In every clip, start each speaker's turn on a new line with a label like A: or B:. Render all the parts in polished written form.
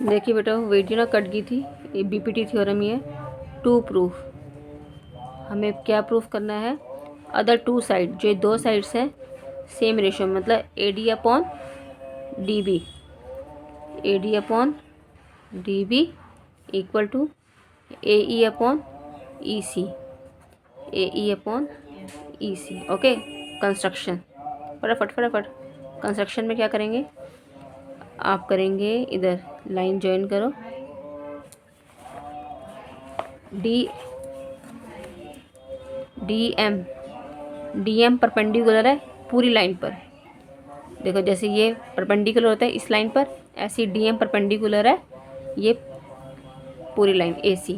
A: देखिए बेटा वीडियो ना कट गई थी। ये बीपीटी थ्योरम ही है। टू प्रूफ, हमें क्या प्रूफ करना है? अदर टू साइड, जो दो साइड्स हैं सेम रेशियो, मतलब AD upon DB, AD upon DB equal to AE upon EC, AE upon EC। Okay, construction फटाफट फटाफट। कंस्ट्रक्शन में क्या करेंगे? आप करेंगे इधर लाइन ज्वाइन करो, DM परपेंडिकुलर है पूरी लाइन पर। देखो जैसे ये परपेंडिकुलर होता है इस लाइन पर, ऐसी DM परपेंडिकुलर है ये पूरी लाइन AC।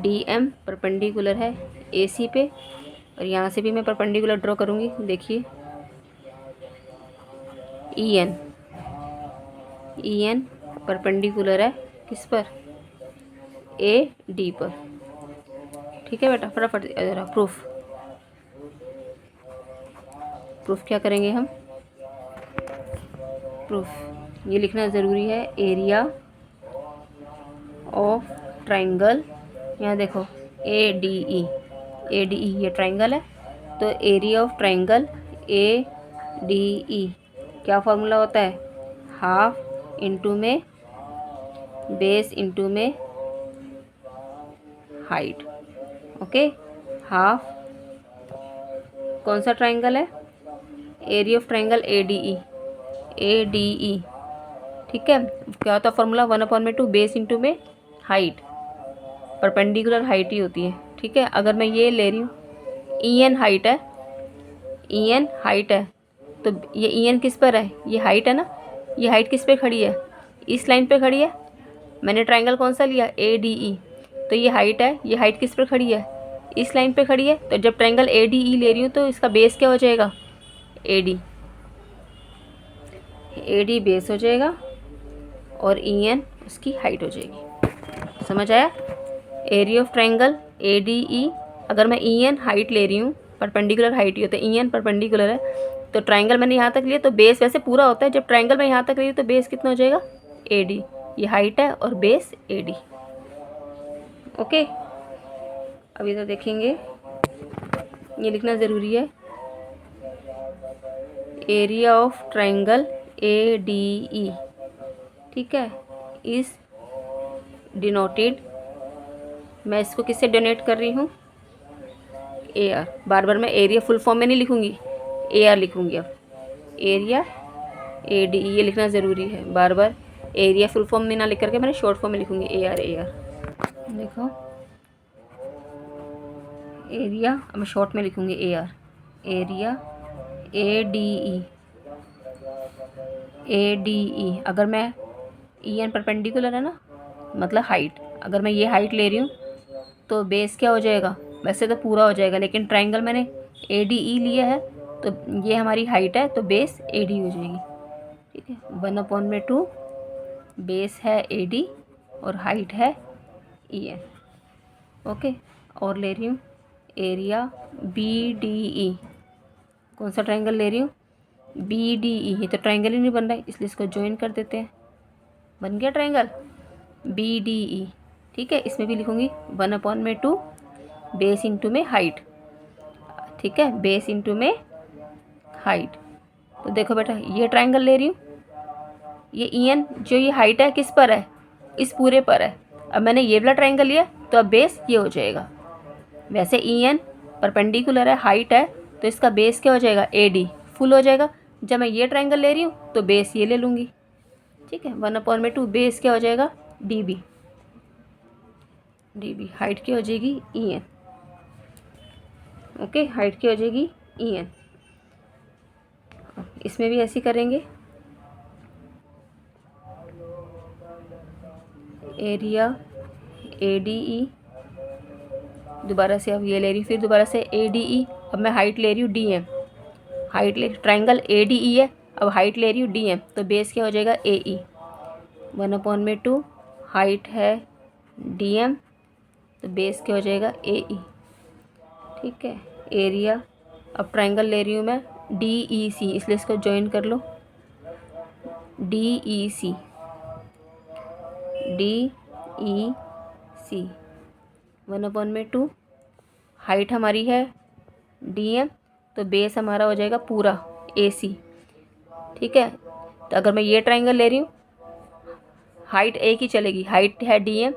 A: DM परपेंडिकुलर है AC पे, और यहाँ से भी मैं परपेंडिकुलर ड्रॉ करूँगी। देखिए EN परपेंडिकुलर है किस पर? AD पर। ठीक है बेटा, फटाफट ज़रा प्रूफ क्या करेंगे हम? प्रूफ ये लिखना ज़रूरी है। एरिया ऑफ ट्राइंगल, यहाँ देखो ADE ये ट्राइंगल है, तो एरिया ऑफ ट्राइंगल ADE क्या फॉर्मूला होता है? हाफ इंटू में बेस इंटू में हाइट। ओके, हाफ कौन सा ट्राइंगल है? Area of triangle ADE। ठीक है, क्या होता है फॉर्मूला? 1/2 बेस इंटू में हाइट, परपेंडिकुलर हाइट ही होती है। ठीक है, अगर मैं ये ले रही हूँ EN हाइट है, तो ये EN किस पर है? ये हाइट है ना, ये हाइट किस पे खड़ी है? इस लाइन पे खड़ी है। मैंने ट्राइंगल कौन सा लिया? ADE, तो ये हाइट है, ये हाइट किस पर खड़ी है? इस लाइन पे खड़ी है। तो जब ट्राइंगल ADE ले रही हूँ तो इसका बेस क्या हो जाएगा? AD बेस हो जाएगा और EN उसकी हाइट हो जाएगी। समझ आया? एरिया ऑफ ट्राइंगल ADE, अगर मैं EN हाइट ले रही हूँ, परपेंडिकुलर हाइट ही होता है, EN परपेंडिकुलर है, तो ट्राइंगल मैंने यहाँ तक लिया तो बेस वैसे पूरा होता है। जब ट्राइंगल मैं यहाँ तक रही तो बेस कितना हो जाएगा? AD। ये हाइट है और बेस AD। ओके, अब इधर देखेंगे, ये लिखना ज़रूरी है। एरिया ऑफ ट्राइंगल ADE, ठीक है, इस डिनोटेड, मैं इसको किससे डोनेट कर रही हूँ? AR। बार बार मैं एरिया फुल फॉर्म में नहीं लिखूँगी, AR लिखूँगी। अब एरिया ADE ये लिखना ज़रूरी है। बार बार एरिया फुल फॉर्म में ना लिख करके मैंने शॉर्ट फॉर्म में लिखूँगी AR। देखो एरिया, अब मैं शॉर्ट में लिखूँगी AR। एरिया ADE, अगर मैं EN परपेंडिकुलर है ना, मतलब हाइट, अगर मैं ये हाइट ले रही हूँ तो बेस क्या हो जाएगा? वैसे तो पूरा हो जाएगा, लेकिन ट्राइंगल मैंने ADE लिया है तो ये हमारी हाइट है, तो बेस AD हो जाएगी। ठीक है, 1/2 बेस है AD और हाइट है EN। ओके, और ले रही हूँ एरिया BDE। कौन सा ट्राइंगल ले रही हूँ? BDE। ये तो ट्राइंगल ही नहीं बन रहा है, इसलिए इसको ज्वाइन कर देते हैं। बन गया ट्राइंगल BDE। ठीक है, इसमें भी लिखूँगी 1/2 बेस इंटू में हाइट। ठीक है, बेस इंटू में हाइट। तो देखो बेटा ये ट्राइंगल ले रही हूँ, ये EN जो ये हाइट है किस पर है? इस पूरे पर है। अब मैंने ये वाला ट्राइंगल लिया तो अब बेस ये हो जाएगा। वैसे EN परपेंडिकुलर है, हाइट है, तो इसका बेस क्या हो जाएगा? AD फुल हो जाएगा। जब मैं ये ट्राइंगल ले रही हूँ तो बेस ये ले लूँगी। ठीक है, 1/2 बेस क्या हो जाएगा? DB। हाइट क्या हो जाएगी? EN। ओके, हाइट क्या हो जाएगी? EN। इसमें भी ऐसे करेंगे। एरिया ADE, दोबारा से अब ये ले रही हूँ, फिर दोबारा से ADE। अब मैं हाइट ले रही हूँ DM, हाइट ले, ट्राइंगल ADE है, अब हाइट ले रही हूँ DM, तो बेस क्या हो जाएगा? AE। 1/2 हाइट है DM, तो बेस क्या हो जाएगा? AE। ठीक है, एरिया, अब ट्राइंगल ले रही हूँ मैं DEC, इसलिए इसको ज्वाइन कर लो। DEC, DEC 1/2। हाइट हमारी है DM, तो बेस हमारा हो जाएगा पूरा AC। ठीक है, तो अगर मैं ये ट्राइंगल ले रही हूँ, हाइट एक ही चलेगी, हाइट है DM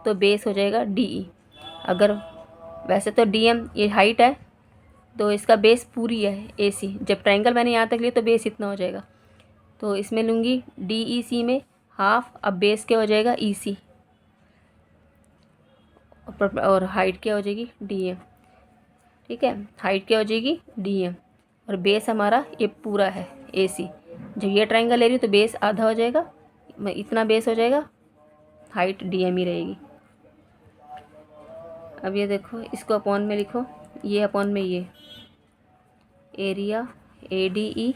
A: तो बेस हो जाएगा DE। अगर वैसे तो DM ये हाइट है तो इसका बेस पूरी है AC। जब ट्राइंगल मैंने यहाँ तक लिया तो बेस इतना हो जाएगा, तो इसमें लूँगी DEC में हाफ, अब बेस क्या हो जाएगा EC, और हाइट क्या हो जाएगी DM। ठीक है, हाइट क्या हो जाएगी DM और बेस हमारा ये पूरा है AC। जब ये ट्राइंगल ले रही हूँ तो बेस आधा हो जाएगा, इतना बेस हो जाएगा, हाइट DM ही रहेगी। अब ये देखो, इसको अपॉन में लिखो, ये अपॉन में ये एरिया ADE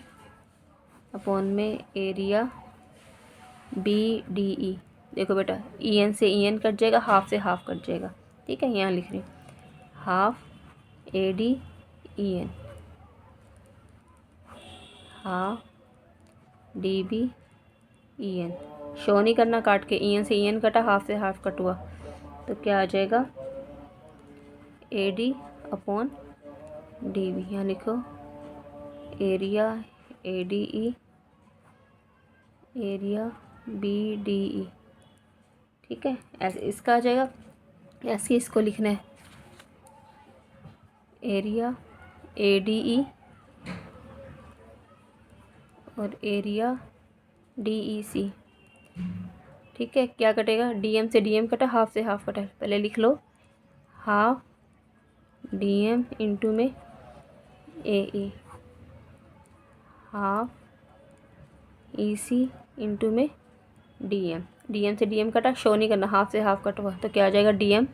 A: अपॉन में एरिया BDE। देखो बेटा, EN से EN कट जाएगा, हाफ से हाफ कट जाएगा। ठीक है, यहाँ लिख रही हूँ half ADEN, half DBEN। Show नहीं करना काट के, EN से EN कटा, हाफ से हाफ कट हुआ, तो क्या आ जाएगा AD अपॉन DB। यहाँ लिखो एरिया ADE, एरिया BDE। ठीक है, ऐसे इसका आ जाएगा, ऐसे इसको लिखना है एरिया ADE और एरिया DEC। ठीक है, क्या कटेगा, DM से DM कटा, हाफ से हाफ कटा, पहले लिख लो हाफ DM इंटू में AE, हाफ EC इंटू में DM। DM से DM कटा, शो नहीं करना, हाफ से हाफ कट हुआ, तो क्या आ जाएगा DM,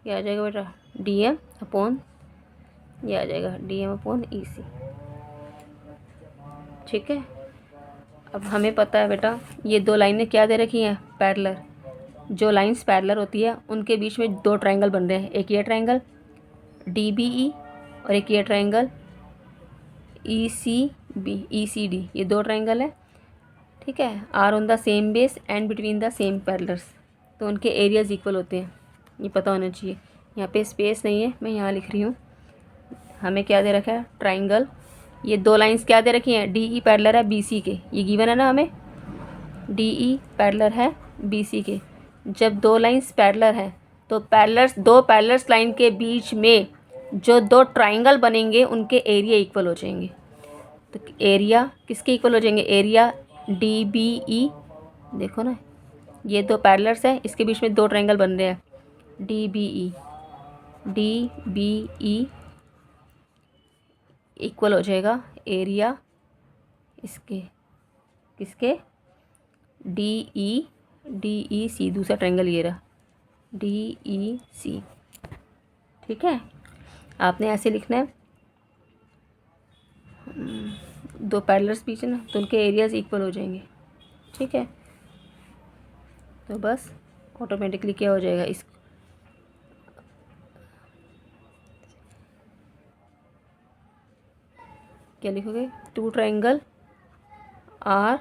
A: क्या आ जाएगा बेटा DM अपॉन, ये आ जाएगा DM अपॉन EC। ठीक है, अब हमें पता है बेटा ये दो लाइनें क्या दे रखी हैं, पैरेलल। जो लाइंस पैरेलल होती है उनके बीच में दो ट्रायंगल बन रहे हैं, एक ये ट्रायंगल DBE और एक ये ट्रायंगल ECD। ये दो ट्रायंगल है। ठीक है, are on the same base and between the same parallels, तो उनके एरियाज इक्वल होते हैं, ये पता होना चाहिए। यहाँ पे स्पेस नहीं है, मैं यहाँ लिख रही हूँ। हमें क्या दे रखा है, ट्रायंगल। ये दो लाइंस क्या दे रखी हैं, DE पैरेलल है BC के, ये गिवन है ना हमें, DE पैरेलल है BC के। जब दो लाइंस पैरेलल हैं तो दो पैरेलल्स लाइन के बीच में जो दो ट्रायंगल बनेंगे उनके एरिया इक्वल हो जाएंगे। तो एरिया किसके इक्वल हो जाएंगे, एरिया DBE। देखो ना, ये दो पैरेलल्स हैं, इसके बीच में दो ट्रायंगल बन रहे हैं, DBE इक्वल हो जाएगा एरिया इसके, किसके, DEC। दूसरा ट्रायंगल ये रहा DEC। ठीक है, आपने ऐसे लिखना है, दो पैरेलल्स बीच है ना, तो उनके एरियाज इक्वल हो जाएंगे। ठीक है, तो बस ऑटोमेटिकली क्या हो जाएगा, इस क्या लिखोगे, two triangle are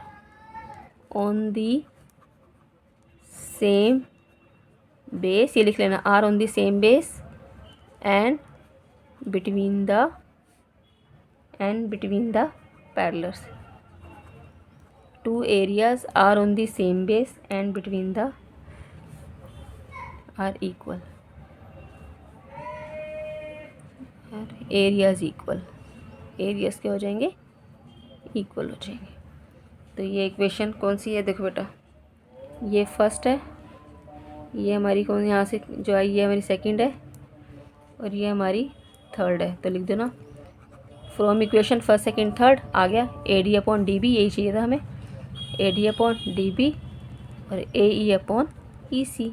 A: on the same base, ये लिख लेना, are on the same base and between the parallels. Two areas are on the same base and between the are equal, areas equal, areas क्या हो जाएंगे, equal हो जाएंगे। तो ये इक्वेशन कौन सी है, देखो बेटा, ये फर्स्ट है, ये हमारी कौन, यहाँ से जो आई ये हमारी सेकंड है, और ये हमारी थर्ड है। तो लिख दो ना, from equation first second third आ गया AD अपॉन DB, यही चाहिए था हमें, AD अपॉन DB और AE अपॉन EC।